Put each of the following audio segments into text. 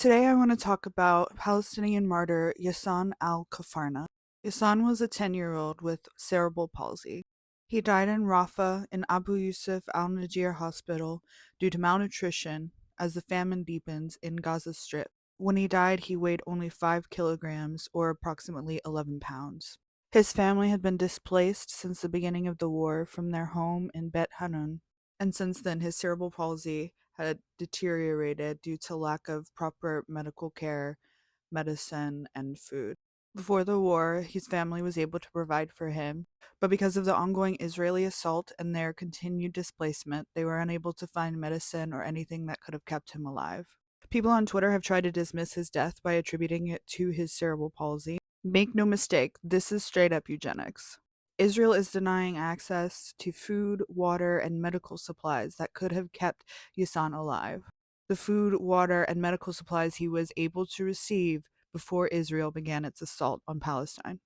Today I want to talk about Palestinian martyr Yassan al-Khafarna. Yassan was a 10-year-old with cerebral palsy. He died in Rafah in Abu Yusuf al-Najir hospital due to malnutrition as the famine deepens in Gaza Strip. When he died, he weighed only 5 kilograms or approximately 11 pounds. His family had been displaced since the beginning of the war from their home in Bet Hanun, and since then his cerebral palsy had deteriorated due to lack of proper medical care, medicine, and food. Before the war, his family was able to provide for him, but because of the ongoing Israeli assault and their continued displacement, they were unable to find medicine or anything that could have kept him alive. People on Twitter have tried to dismiss his death by attributing it to his cerebral palsy. Make no mistake, this is straight up eugenics. Israel is denying access to food, water, and medical supplies that could have kept Yassan alive. The food, water, and medical supplies he was able to receive before Israel began its assault on Palestine.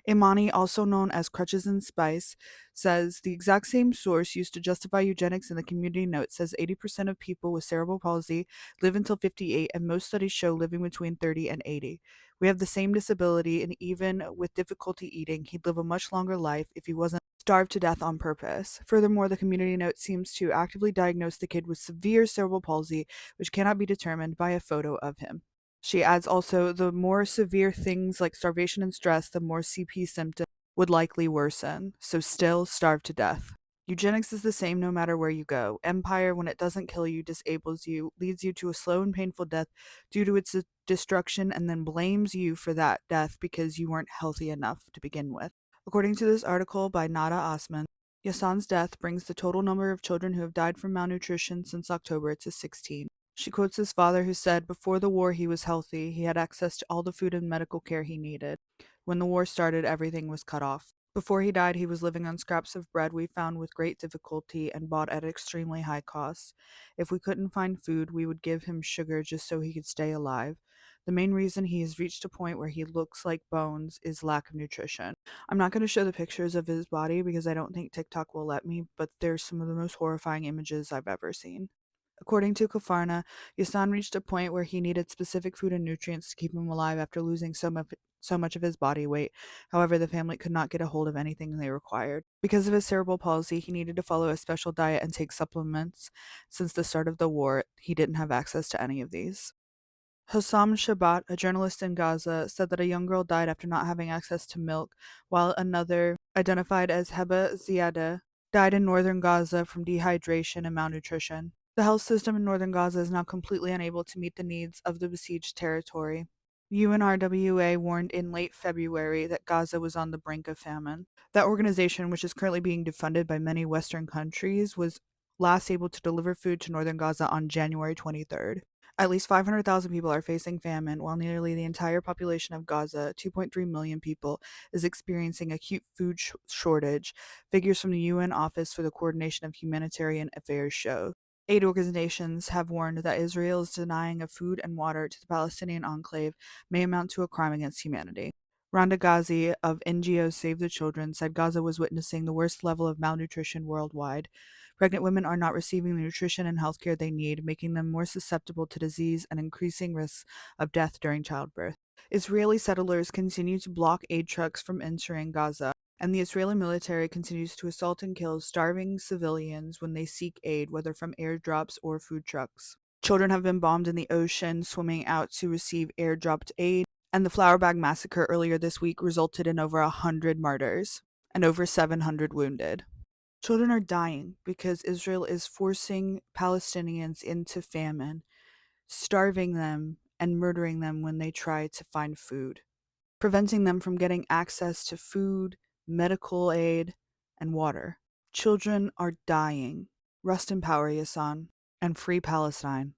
Imani, also known as Crutches and Spice, says the exact same source used to justify eugenics in the community note says 80% of people with cerebral palsy live until 58, and most studies show living between 30 and 80. We have the same disability, and even with difficulty eating, he'd live a much longer life if he wasn't starved to death on purpose. Furthermore, the community note seems to actively diagnose the kid with severe cerebral palsy, which cannot be determined by a photo of him. She adds also, the more severe things like starvation and stress, the more CP symptoms would likely worsen, so still starve to death. Eugenics is the same no matter where you go. Empire, when it doesn't kill you, disables you, leads you to a slow and painful death due to its destruction, and then blames you for that death because you weren't healthy enough to begin with. According to this article by Nada Osman, Yassan's death brings the total number of children who have died from malnutrition since October to 16. She quotes his father, who said, "Before the war, he was healthy. He had access to all the food and medical care he needed. When the war started, everything was cut off. Before he died, he was living on scraps of bread we found with great difficulty and bought at extremely high costs. If we couldn't find food, we would give him sugar just so he could stay alive. The main reason he has reached a point where he looks like bones is lack of nutrition." I'm not going to show the pictures of his body because I don't think TikTok will let me, but they're some of the most horrifying images I've ever seen. According to Kafarna, Yasan reached a point where he needed specific food and nutrients to keep him alive after losing so much of his body weight. However, the family could not get a hold of anything they required. Because of his cerebral palsy, he needed to follow a special diet and take supplements. Since the start of the war, he didn't have access to any of these. Hossam Shabat, a journalist in Gaza, said that a young girl died after not having access to milk, while another, identified as Heba Ziada, died in northern Gaza from dehydration and malnutrition. The health system in northern Gaza is now completely unable to meet the needs of the besieged territory. UNRWA warned in late February that Gaza was on the brink of famine. That organization, which is currently being defunded by many Western countries, was last able to deliver food to northern Gaza on January 23rd. At least 500,000 people are facing famine, while nearly the entire population of Gaza, 2.3 million people, is experiencing acute food shortage, figures from the UN Office for the Coordination of Humanitarian Affairs show. Aid organizations have warned that Israel's denying of food and water to the Palestinian enclave may amount to a crime against humanity. Rhonda Ghazi of NGO Save the Children said Gaza was witnessing the worst level of malnutrition worldwide. Pregnant women are not receiving the nutrition and health care they need, making them more susceptible to disease and increasing risks of death during childbirth. Israeli settlers continue to block aid trucks from entering Gaza, and the Israeli military continues to assault and kill starving civilians when they seek aid, whether from airdrops or food trucks. Children have been bombed in the ocean, swimming out to receive airdropped aid, and the flour bag massacre earlier this week resulted in over 100 martyrs and over 700 wounded. Children are dying because Israel is forcing Palestinians into famine, starving them and murdering them when they try to find food, preventing them from getting access to food, medical aid, and water. Children are dying. Rest in power, Yassan, and free Palestine.